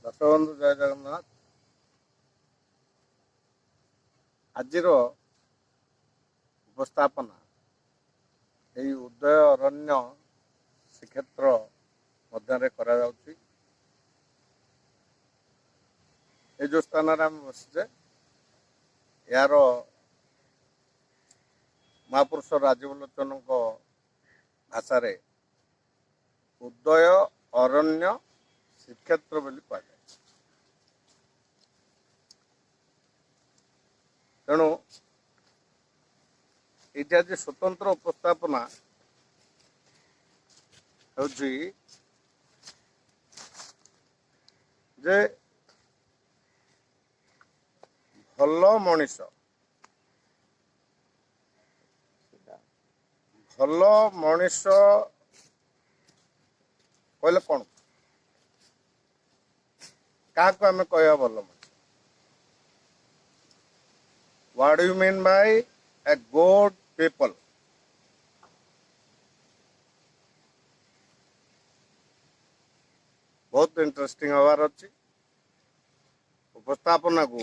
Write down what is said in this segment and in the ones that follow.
ଦଶବନ୍ଧୁ ଜୟ ଜଗନ୍ନାଥ। ଆଜିର ଉପସ୍ଥାପନା ଏହି ଉଦୟ ଅରଣ୍ୟ ଶ୍ରୀକ୍ଷେତ୍ର ମଧ୍ୟରେ କରାଯାଉଛି। ଏ ଯେଉଁ ସ୍ଥାନରେ ଆମେ ବସିଛେ, ଏହାର ମହାପୁରୁଷ ରାଜୀବ ଲୋଚନଙ୍କ ଭାଷାରେ ଉଦୟ ଅରଣ୍ୟ ଶ୍ରୀକ୍ଷେତ୍ର ବୋଲି କୁହାଯାଏ। ତେଣୁ ଏଇଠି ଆଜି ସ୍ୱତନ୍ତ୍ର ଉପସ୍ଥାପନା ହେଉଛି ଯେ ଭଲ ମଣିଷ କହିଲେ କ'ଣ? କାହାକୁ ଆମେ କହିବା ଭଲ ମଣିଷ? What do you mean by a good people? ବହୁତ ଇଣ୍ଟରେଷ୍ଟିଂ ହବାର ଅଛି। ଉପସ୍ଥାପନାକୁ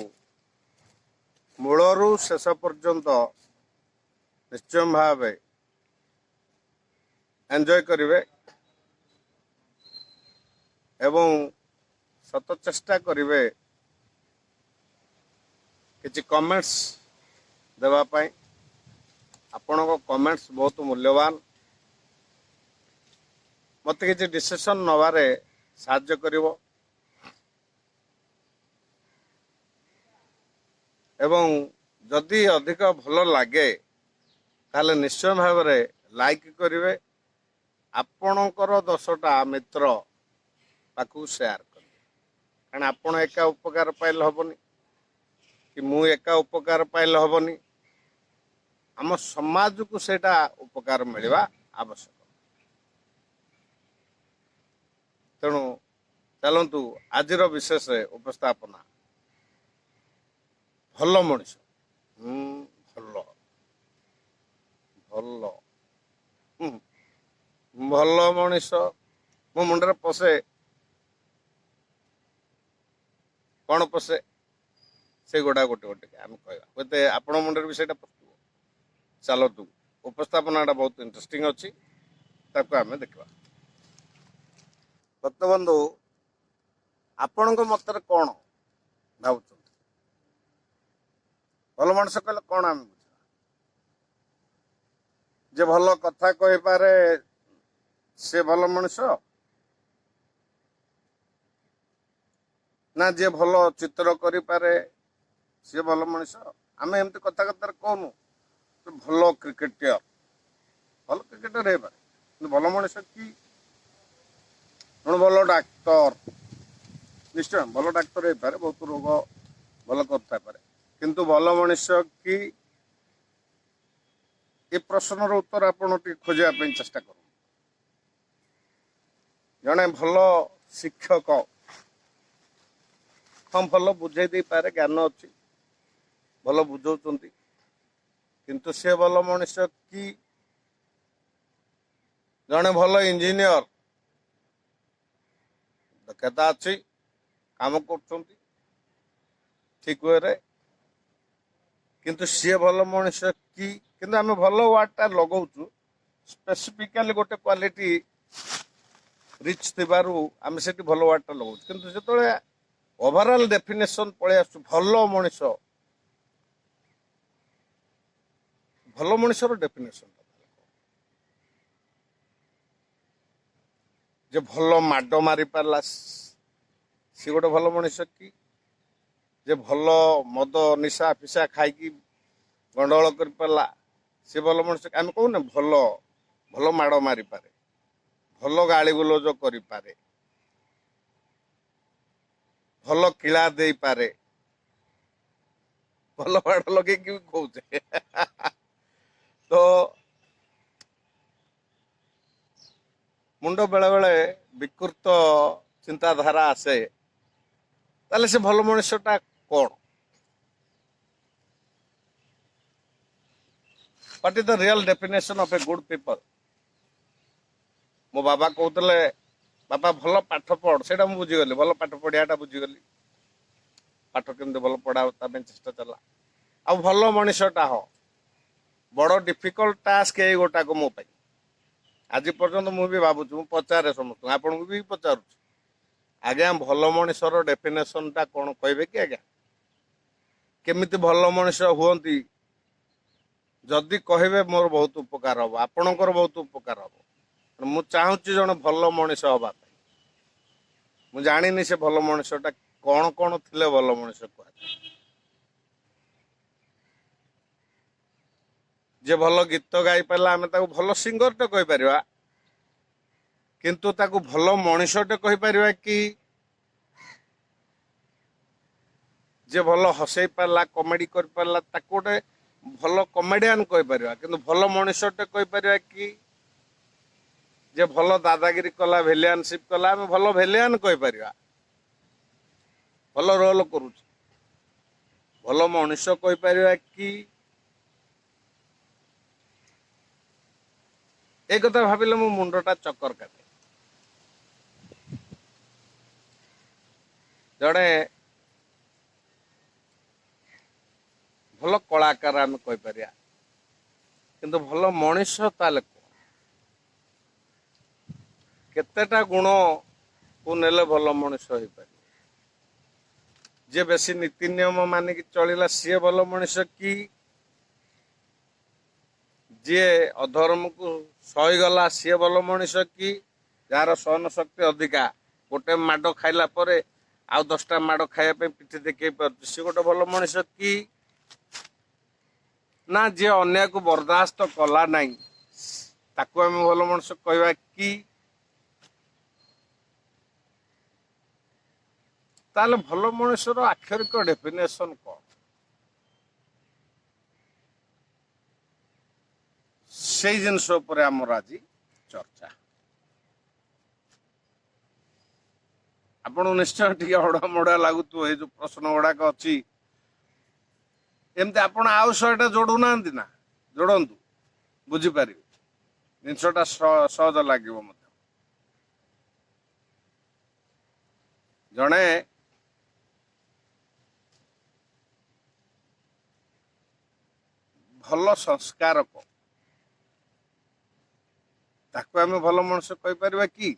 ମୂଳରୁ ଶେଷ ପର୍ଯ୍ୟନ୍ତ ନିଶ୍ଚୟ ଭାବେ ଏନ୍ଜୟ କରିବେ ଏବଂ ସତ ଚେଷ୍ଟା କରିବେ କିଛି କମେଣ୍ଟସ୍ ଦେବା ପାଇଁ। ଆପଣଙ୍କ କମେଣ୍ଟସ୍ ବହୁତ ମୂଲ୍ୟବାନ, ମୋତେ କିଛି ଡିସିସନ୍ ନେବାରେ ସାହାଯ୍ୟ କରିବ ଏବଂ ଯଦି ଅଧିକ ଭଲ ଲାଗେ ତାହେଲେ ନିଶ୍ଚୟ ଭାବରେ ଲାଇକ୍ କରିବେ। ଆପଣଙ୍କର 10ଟା ମିତ୍ର ପାଖକୁ ସେୟାର କରିବେ, କାରଣ ଆପଣ ଏକା ଉପକାର ପାଇଲେ ହେବନି କି ମୁଁ ଏକା ଉପକାର ପାଇଲେ ହେବନି, ଆମ ସମାଜକୁ ସେଇଟା ଉପକାର ମିଳିବା ଆବଶ୍ୟକ। ତେଣୁ ଚାଲନ୍ତୁ ଆଜିର ବିଶେଷ ଉପସ୍ଥାପନା ଭଲ ମଣିଷ। ଭଲ ମଣିଷ ମୋ ମୁଣ୍ଡରେ ପଶେ, କ'ଣ ପଶେ ସେଗୁଡ଼ା ଗୋଟେ ଗୋଟେ ଆମେ କହିବା, ହୁଏତ ଆପଣଙ୍କ ମୁଣ୍ଡରେ ବି ସେଇଟା ପଶିବ। ଚାଲନ୍ତୁ, ଉପସ୍ଥାପନାଟା ବହୁତ ଇଣ୍ଟରେଷ୍ଟିଂ ଅଛି, ତାକୁ ଆମେ ଦେଖିବା। ଭକ୍ତବନ୍ଧୁ, ଆପଣଙ୍କ ମତରେ କ'ଣ ଭାବୁଛନ୍ତି? ଭଲ ମଣିଷ କହିଲେ କ'ଣ ଆମେ ବୁଝିବା? ଯେ ଭଲ କଥା କହିପାରେ ସେ ଭଲ ମଣିଷ, ନା ଯିଏ ଭଲ ଚିତ୍ର କରିପାରେ ସିଏ ଭଲ ମଣିଷ? ଆମେ ଏମିତି କଥାବାର୍ତ୍ତାରେ କହୁନୁ ଭଲ କ୍ରିକେଟର ହେଇପାରେ, କିନ୍ତୁ ଭଲ ମଣିଷ କି? ତେଣୁ ଭଲ ଡାକ୍ତର, ନିଶ୍ଚୟ ଭଲ ଡାକ୍ତର ହେଇପାରେ, ବହୁତ ରୋଗ ଭଲ କରିଥାଇପାରେ, କିନ୍ତୁ ଭଲ ମଣିଷ କି? ଏ ପ୍ରଶ୍ନର ଉତ୍ତର ଆପଣ ଟିକେ ଖୋଜିବା ପାଇଁ ଚେଷ୍ଟା କରନ୍ତୁ। ଜଣେ ଭଲ ଶିକ୍ଷକ, ହଁ ଭଲ ବୁଝେଇ ଦେଇପାରେ, ଜ୍ଞାନ ଅଛି, ଭଲ ବୁଝଉଛନ୍ତି, କିନ୍ତୁ ସେ ଭଲ ମଣିଷ କି? ଜଣେ ଭଲ ଇଞ୍ଜିନିୟର, ଦକ୍ଷତା ଅଛି, କାମ କରୁଛନ୍ତି ଠିକ ୱେରେ, କିନ୍ତୁ ସିଏ ଭଲ ମଣିଷ କି? କିନ୍ତୁ ଆମେ ଭଲ ୱାର୍ଡଟା ଲଗାଉଛୁ, ସ୍ପେସିଫିକାଲି ଗୋଟେ କ୍ୱାଲିଟି ରିଚ୍ ଥିବାରୁ ଆମେ ସେଠି ଭଲ ୱାର୍ଡଟା ଲଗାଉଛୁ, କିନ୍ତୁ ଯେତେବେଳେ ଓଭରାଲ୍ ଡେଫିନେସନ୍ ପଳେଇ ଆସୁଛୁ ଭଲ ମଣିଷର ଡେଫିନେସନ୍ ଯେ ଭଲ ମାଡ଼ ମାରି ପାରିଲା ସିଏ ଗୋଟେ ଭଲ ମଣିଷ କି? ଯେ ଭଲ ମଦ ନିଶା ଫିସା ଖାଇକି ଗଣ୍ଡଗୋଳ କରିପାରିଲା ସିଏ ଭଲ ମଣିଷ? ଆମେ କହୁନେ ଭଲ ମାଡ଼ ମାରିପାରେ, ଭଲ ଗାଳି ଗୁଲଜ କରିପାରେ, ଭଲ କିଳା ଦେଇପାରେ, ଭଲ ମାଡ଼ ଲଗେଇକି ବି କହୁଛେ ତ ମୁଣ୍ଡ ବେଳେବେଳେ ବିକୃତ ଚିନ୍ତାଧାରା ଆସେ। ତାହେଲେ ସେ ଭଲ ମଣିଷଟା କ'ଣ? What is the real definition of a good people? ମୋ ବାବା କହୁଥିଲେ ବାପା ଭଲ ପାଠ ପଢ, ସେଇଟା ମୁଁ ବୁଝିଗଲି, ଭଲ ପାଠ ପଢିବାଟା ବୁଝିଗଲି, ପାଠ କେମିତି ଭଲ ପଢା ତା ପାଇଁ ଚେଷ୍ଟା ଚଲା, ଆଉ ଭଲ ମଣିଷଟା ହ। ବଡ ଡିଫିକଲ୍ଟ ଟାସ୍କ ଏଇ ଗୋଟାକ ମୋ ପାଇଁ ଆଜି ପର୍ଯ୍ୟନ୍ତ ମୁଁ ବି ଭାବୁଛି, ମୁଁ ପଚାରେ ସମସ୍ତଙ୍କୁ, ଆପଣଙ୍କୁ ବି ପଚାରୁଛି, ଆଜ୍ଞା ଭଲ ମଣିଷର ଡେଫିନେସନ ଟା କଣ କହିବେ କି ଆଜ୍ଞା? କେମିତି ଭଲ ମଣିଷ ହୁଅନ୍ତି ଯଦି କହିବେ ମୋର ବହୁତ ଉପକାର ହବ, ଆପଣଙ୍କର ବହୁତ ଉପକାର ହବ। ମୁଁ ଚାହୁଁଛି ଜଣେ ଭଲ ମଣିଷ ହବା ପାଇଁ। ମୁଁ ଜାଣିନି ସେ ଭଲ ମଣିଷଟା କଣ କଣ ଥିଲେ ଭଲ ମଣିଷ କୁହାଯାଏ। ଯେ ଭଲ ଗୀତ ଗାଇ ପାରିଲା ଆମେ ତାକୁ ଭଲ ସିଙ୍ଗରଟେ କହିପାରିବା, କିନ୍ତୁ ତାକୁ ଭଲ ମଣିଷଟେ କହିପାରିବା କି? ଯେ ଭଲ ହସେଇ ପାରିଲା, କମେଡି କରିପାରିଲା, ତାକୁ ଗୋଟେ ଭଲ କମେଡିଆନ କହିପାରିବା, କିନ୍ତୁ ଭଲ ମଣିଷଟେ କହିପାରିବା କି? ଯେ ଭଲ ଦାଦାଗିରି କଲା, ଭିଲିଆନସିପ କଲା, ଆମେ ଭଲ ଭିଲିଆନ କହିପାରିବା, ଭଲ ରୋଲ କରୁଛି, ଭଲ ମଣିଷ କହିପାରିବା କି? ଏ କଥା ଭାବିଲେ ମୋ ମୁଣ୍ଡଟା ଚକର କାଟେ। ଜଣେ ଭଲ କଳାକାର ଆମେ କହିପାରିବା, କିନ୍ତୁ ଭଲ ମଣିଷ ତାହେଲେ କଣ? କେତେଟା ଗୁଣକୁ ନେଲେ ଭଲ ମଣିଷ ହେଇପାରିବ? ଯିଏ ବେଶୀ ନୀତି ନିୟମ ମାନିକି ଚଳିଲା ସିଏ ଭଲ ମଣିଷ କି? ଯିଏ ଅଧର୍ମକୁ ସହିଗଲା ସିଏ ଭଲ ମଣିଷ କି? ଯାହାର ସହନ ଶକ୍ତି ଅଧିକା, ଗୋଟେ ମାଡ ଖାଇଲା ପରେ ଆଉ 10ଟା ମାଡ ଖାଇବା ପାଇଁ ପିଠି ଦେଖେଇ ପାରୁଛି, ସିଏ ଗୋଟେ ଭଲ ମଣିଷ କି? ନା ଯିଏ ଅନ୍ୟକୁ ବରଦାସ୍ତ କଲା ନାହିଁ ତାକୁ ଆମେ ଭଲ ମଣିଷ କହିବା କି? ତାହେଲେ ଭଲ ମଣିଷର ଆକ୍ଷରିକ ଡେଫିନେସନ କଣ? ସେଇ ଜିନିଷ ଉପରେ ଆମର ଆଜି ଚର୍ଚ୍ଚା। ଆପଣଙ୍କୁ ନିଶ୍ଚୟ ଟିକେ ଅଡମଡା ଲାଗୁଥିବ ଏଇ ଯୋଉ ପ୍ରଶ୍ନ ଗୁଡାକ ଅଛି। ଏମିତି ଆପଣ ଆଉ 100ଟା ଯୋଡୁନାହାନ୍ତି ନା, ଯୋଡନ୍ତୁ, ବୁଝିପାରିବେ, ଜିନିଷଟା ସହଜ ଲାଗିବ ମଧ୍ୟ। ଜଣେ ଭଲ ସଂସ୍କାରକ, ତାକୁ ଆମେ ଭଲ ମଣିଷ କହିପାରିବା କି?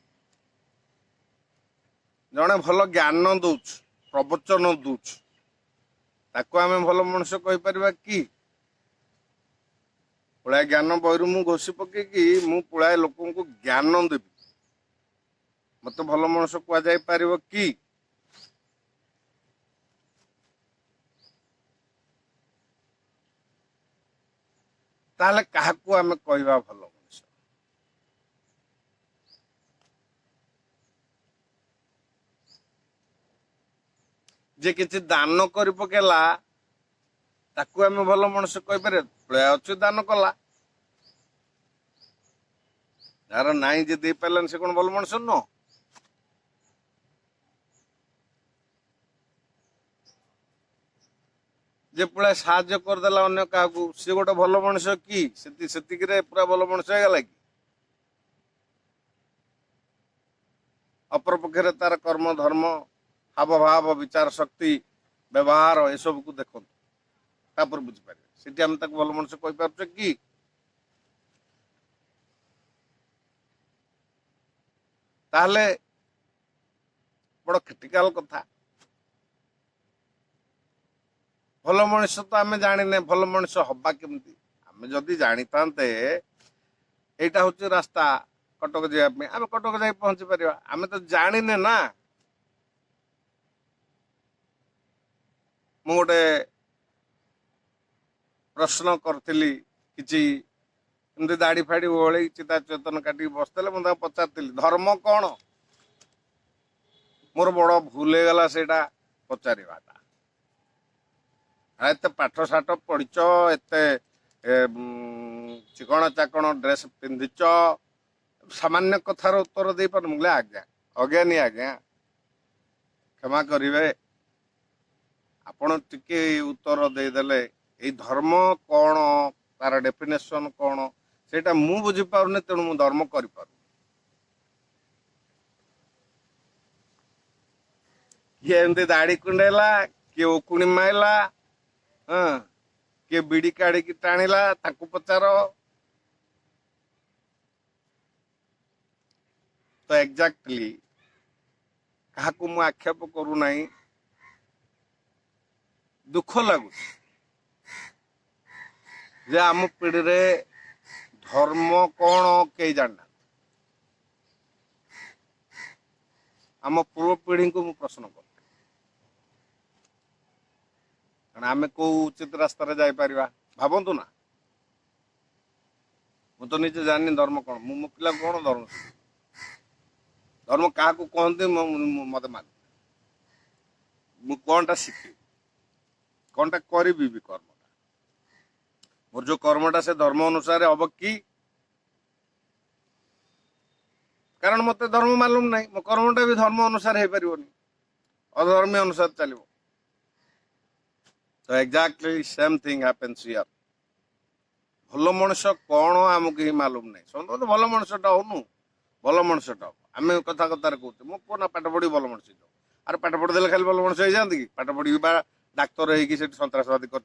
ଜଣେ ଭଲ ଜ୍ଞାନ ଦଉଛି, ପ୍ରବଚନ ଦଉଛି, ତାକୁ ଆମେ ଭଲ ମଣିଷ କହିପାରିବା କି? ପୁଳାଏ ଜ୍ଞାନ ବହିରୁ ମୁଁ ଘୋଷି ପକେଇକି ମୁଁ ପୁଳାଏ ଲୋକଙ୍କୁ ଜ୍ଞାନ ଦେବି, ମତେ ଭଲ ମଣିଷ କୁହାଯାଇ ପାରିବ କି? ତାହେଲେ କାହାକୁ ଆମେ କହିବା ଭଲ ମଣିଷ? ଯେ କିଛି ଦାନ କରି ପକେଇଲା ତାକୁ ଆମେ ଭଲ ମଣିଷ କହିପାରିବା? ପୁଳାଏ ଅଛି ଦାନ କଲା, ଯାହାର ନାଇଁ ଯେ ଦେଇପାରିଲାନି ସେ କଣ ଭଲ ମଣିଷ ନୁହଁ? ଯେ ପୁଳାଏ ସାହାଯ୍ୟ କରିଦେଲା ଅନ୍ୟ କାହାକୁ, ସିଏ ଗୋଟେ ଭଲ ମଣିଷ କି? ସେତିକିରେ ପୁରା ଭଲ ମଣିଷ ହେଇଗଲା କି? ଅପରପକ୍ଷରେ ତାର କର୍ମ ଧର୍ମ, ହାବଭାବ, ବିଚାର ଶକ୍ତି, ବ୍ୟବହାର ଏସବୁକୁ ଦେଖନ୍ତୁ, ତାପରେ ବୁଝିପାରିବେ ସେଠି ଆମେ ତାକୁ ଭଲ ମଣିଷ କହିପାରୁଛେ କି? ତାହେଲେ ବଡ କ୍ରିଟିକାଲ କଥା। ଭଲ ମଣିଷ ତ ଆମେ ଜାଣିନେ, ଭଲ ମଣିଷ ହବା କେମିତି? ଆମେ ଯଦି ଜାଣିଥାନ୍ତେ ଏଇଟା ହଉଛି ରାସ୍ତା କଟକ ଯିବା ପାଇଁ, ଆମେ କଟକ ଯାଇ ପହଞ୍ଚି ପାରିବା, ଆମେ ତ ଜାଣିନେ ନା। ମୁଁ ଗୋଟେ ପ୍ରଶ୍ନ କରିଥିଲି, କିଛି ଏମିତି ଦାଢି ଫାଡି ଓହଳେଇ ଚିତା ଚେତନ କାଟିକି ବସିଥିଲେ, ମୁଁ ତାକୁ ପଚାରିଥିଲି ଧର୍ମ କଣ? ମୋର ବଡ ଭୁଲ ହେଇଗଲା ସେଇଟା ପଚାରିବାଟା। ଏତେ ପାଠ ସାଠ ପଢିଛ, ଏତେ ଚିକଣ ଚାକଣ ଡ୍ରେସ ପିନ୍ଧିଛ, ସାମାନ୍ୟ କଥାର ଉତ୍ତର ଦେଇପାରୁନି? ମୁଁ କହିଲି ଆଜ୍ଞା, ଅଜ୍ଞାନୀ ଆଜ୍ଞା, କ୍ଷମା କରିବେ, ଆପଣ ଟିକେ ଉତ୍ତର ଦେଇଦେଲେ ଏଇ ଧର୍ମ କଣ, ତାର ଡେଫିନେସନ କଣ, ସେଇଟା ମୁଁ ବୁଝିପାରୁନି, ତେଣୁ ମୁଁ ଧର୍ମ କରିପାରୁନି। किए एमती दाढ़ी कुंडेला किए उकुणी माइला हाँ किए बिड़ी काढ़ी टाणिला ताकू पचार तो एक्जाक्टली क्या मु आक्षेप करूना दुख लगुच जे आम पीढ़ी रे धर्म कौन कई जानना आम पूर्व पीढ़ी को मु प्रश्न कर आम कौ उचित रास्तार जापर भावतु ना मु तो निजे जानी धर्म कौन मो पिला कौन धर्म धर्म क्या कहते मत मान मु कौनटा शिखी कौनटा करी भी कर्मटा मोर जो कर्मटा से धर्म अनुसार हम कि कारण मत धर्म मालूम ना मो कर्मटा भी धर्म अनुसार हो पार अधर्मी अनुसार चलो तो exactly same thing happens here भल मनुष्य कौन आमको ही मालूम ना समझ भल मनुष्यटा होनु भल मनुष्यटा आम कथा कथार कहते मो पुओ ना पाठ पढ़ी भल मनुष्य अरे पाठ पढ़ीदे खाली भल मनुष्य हो जाती कि पाठ पढ़ी डाक्तर होगी सन्तासवादी कर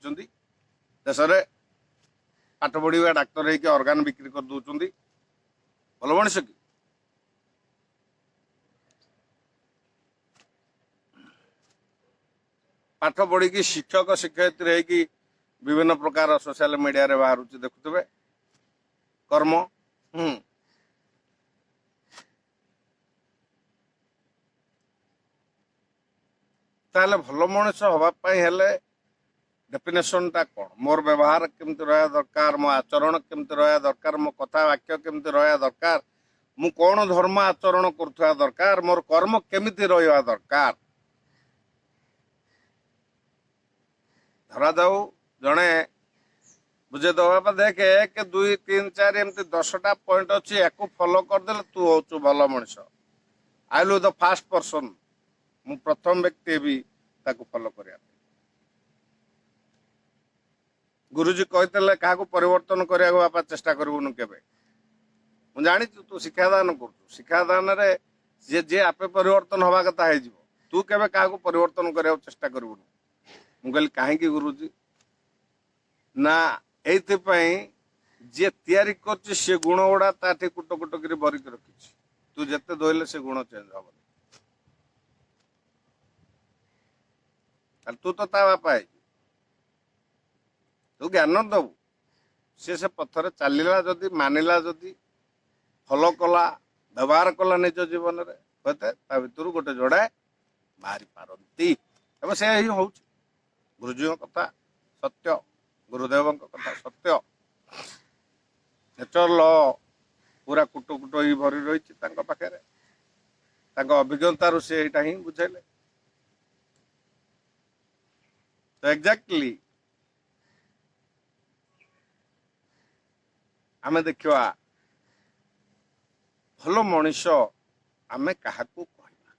देश में पाठ पढ़ा डाक्तर होगी अर्गान बिक्री कर दौरान भल मनुष्य कि पाठ पढ़ी की शिक्षक शिक्षयित्री होगी विभिन्न प्रकार सोशल मीडिया रे बाहर देखुवे कर्म ताले भल मनुष्य हवापाई हेले डेफिनेशन टा कौन मोर व्यवहार केमती रहा दरकार मो आचरण केमती रहा दरकार मो कथा वाक्य केमती रहा दरकार मु कौन धर्म आचरण करुवा दरकार मोर कर्म केमिति रहा दरकार धरा जाऊ जड़े बुझे दबा देखे 1 2 3 4 एमती 10टा पॉइंट अच्छी या फॉलो करदे तू हूँ भल मनुष्य I will the fast person मु प्रथम व्यक्ति भी ताको फॉलो करिया गुरुजी कहते क्या परिवर्तन करने बापा चेष्टा करूनु केबे मु जानी तू शिक्षादान कर शिक्षादान रे जे जे आपे परिवर्तन हवा कथा है तू केबे क्या परिवर्तन करने चेष्टा करूनु मु कहली कहीं गुरुजी ना एइथिपाई जे तैयारी कर से गुण गुड़ा ताठी कुट कुट कर बरिक रखी तू जिते धोइले से गुण चेंज हम तू तो ता बापा है तू ज्ञान दबु से पथर चलला जदि मानिला जदि फॉलो कला व्यवहार कला निज जीवन रे कहते ता भीतर गोटे जोड़ाए बाहरी पारती एवं से ही हूँ गुरुजी कथा सत्य गुरुदेव कथा सत्य नेचर ल पूरा कुट कुट ही भरी रही पाखे अभिज्ञतार से यहाँ ही बुझेले तो एक्जाक्टली आम देखा भल मनीष आम क्या कहना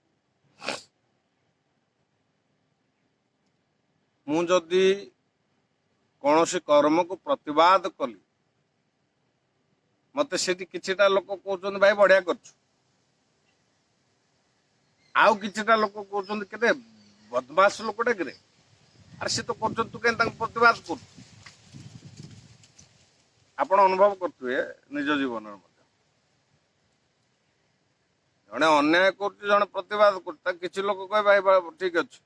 मुझी कौन सी कर्म को प्रतिवाद कली मत से किछिटा लोक कहते भाई बढ़िया कर आउ किछिटा लोक कहते केते बदमाश लोकटे कि अरे सी तो कर तू कहीं प्रतिवाद कर आपण अनुभव करुए निज जीवन जड़े अन्याय कर जड़े प्रतिवाद कर किसी लोक कहे भाई ठीक अच्छे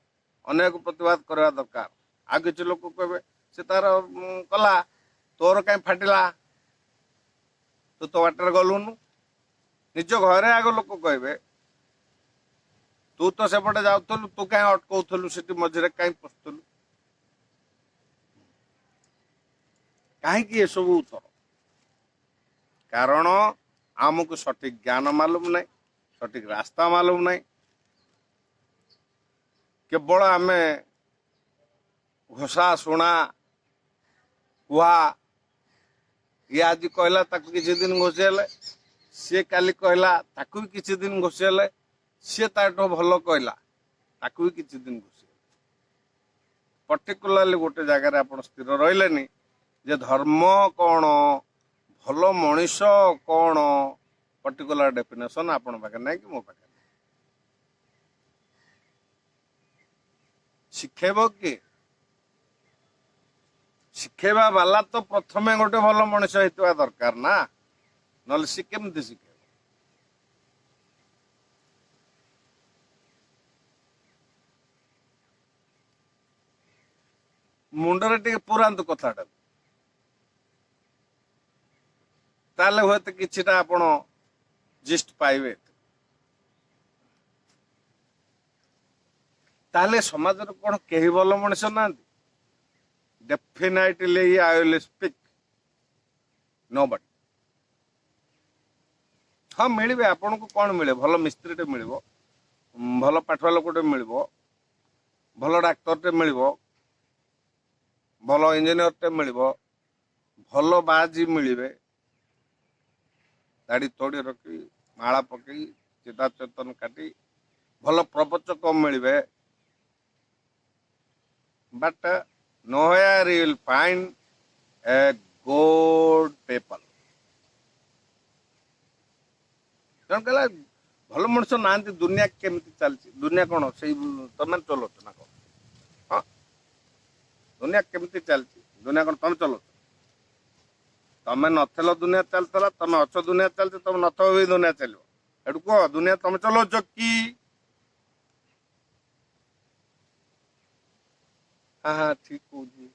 अन्याय को प्रतिवाद करवा दरकार आ किसी लोक कहे से तार कला तोर कहीं फाटिला तू तो बाटर गलुनु निज घरे आग लोक कहे तू तो सेपटे जाऊलु तू कहीं अटकाउलु से मझे कहीं पशुलु कहीं सब उत्तर कारण आमको सठिक ज्ञान मालूम नहीं सठिक रास्ता मालूम नहीं केवल आम घोषा शुणा कुहा ये आज कहला ताकू किसी दिन घोषेले सी काली कहला ताकू भी किसी दिन घोषेले सी ताठो भल कहला ताकू भी किसी दिन घोषेले पर्टिकुलाली गोटे जगार आप स्थिर रही जे धर्म कौन भल मनीष कौन पर्टिकुलर डेफिनेशन आपण पाखे ना कि मो पाखे ଶିଖେଇବ କିଏ? ଶିଖେଇବା ବାଲା ତ ପ୍ରଥମେ ଗୋଟେ ଭଲ ମଣିଷ ହେଇଥିବା ଦରକାର ନା, ନହେଲେ ସେ କେମିତି ଶିଖେଇବ? ମୁଣ୍ଡରେ ଟିକେ ପୁରାନ୍ତୁ କଥାଟାକୁ, ତାହେଲେ ହୁଏତ କିଛିଟା ଆପଣ ଜିଷ୍ଟ ପାଇବେ। ତାହେଲେ ସମାଜରେ କଣ କେହି ଭଲ ମଣିଷ ନାହାନ୍ତି? Definitely I will speak nobody. ହଁ ମିଳିବେ, ଆପଣଙ୍କୁ କଣ ମିଳେ? ଭଲ ମିସ୍ତ୍ରୀଟେ ମିଳିବ, ଭଲ ପାଠୁଆ ଲୋକଟେ ମିଳିବ, ଭଲ ଡାକ୍ତରଟେ ମିଳିବ, ଭଲ ଇଞ୍ଜିନିୟରଟେ ମିଳିବ, ଭଲ ବାଜି ମିଳିବେ, ଦାଢ଼ି ତୋଡ଼ି ରଖି ମାଳା ପକେଇ ଚିତା ଚେତନ କାଟି ଭଲ ପ୍ରବଚକ ମିଳିବେ, but nowhere you will find a good people. ତେଣୁ କହିଲା ଭଲ ମଣିଷ ନାହାନ୍ତି। ଦୁନିଆ କେମିତି ଚାଲିଛି? ଦୁନିଆ କଣ ସେଇ ତମେ ଚଲଉଛ ନା କଣ? ହଁ, ଦୁନିଆ କେମିତି ଚାଲିଛି? ଦୁନିଆ କଣ ତମେ ଚଲଉଛ? ତମେ ନଥିଲ ଦୁନିଆ ଚାଲିଥିଲା, ତମେ ଅଛ ଦୁନିଆ ଚାଲିଛି, ତମେ ନଥିବ ବି ଦୁନିଆ ଚାଲିବ। ଏଠୁ କୁହ ଦୁନିଆ ତମେ ଚଲଉଛ କି? ହଁ ହଁ ଠିକ କହୁଛି।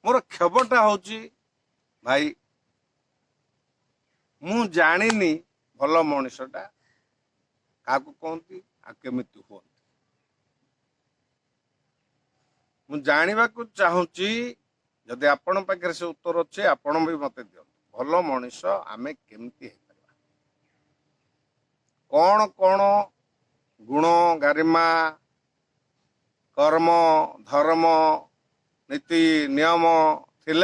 ମୋର କ୍ଷୋଭଟା ହଉଛି ଭାଇ, ମୁଁ ଜାଣିନି ଭଲ ମଣିଷଟା କାହାକୁ କହନ୍ତି ଆଉ କେମିତି ହୁଅନ୍ତି। ମୁଁ ଜାଣିବାକୁ ଚାହୁଁଛି, ଯଦି ଆପଣଙ୍କ ପାଖରେ ସେ ଉତ୍ତର ଅଛି ଆପଣ ବି ମତେ ଦିଅନ୍ତୁ। ଭଲ ମଣିଷ ଆମେ କେମିତି ହେଇପାରିବା? କଣ କଣ ଗୁଣ ଗାରିମା, କର୍ମ ଧର୍ମ, ନୀତି ନିୟମ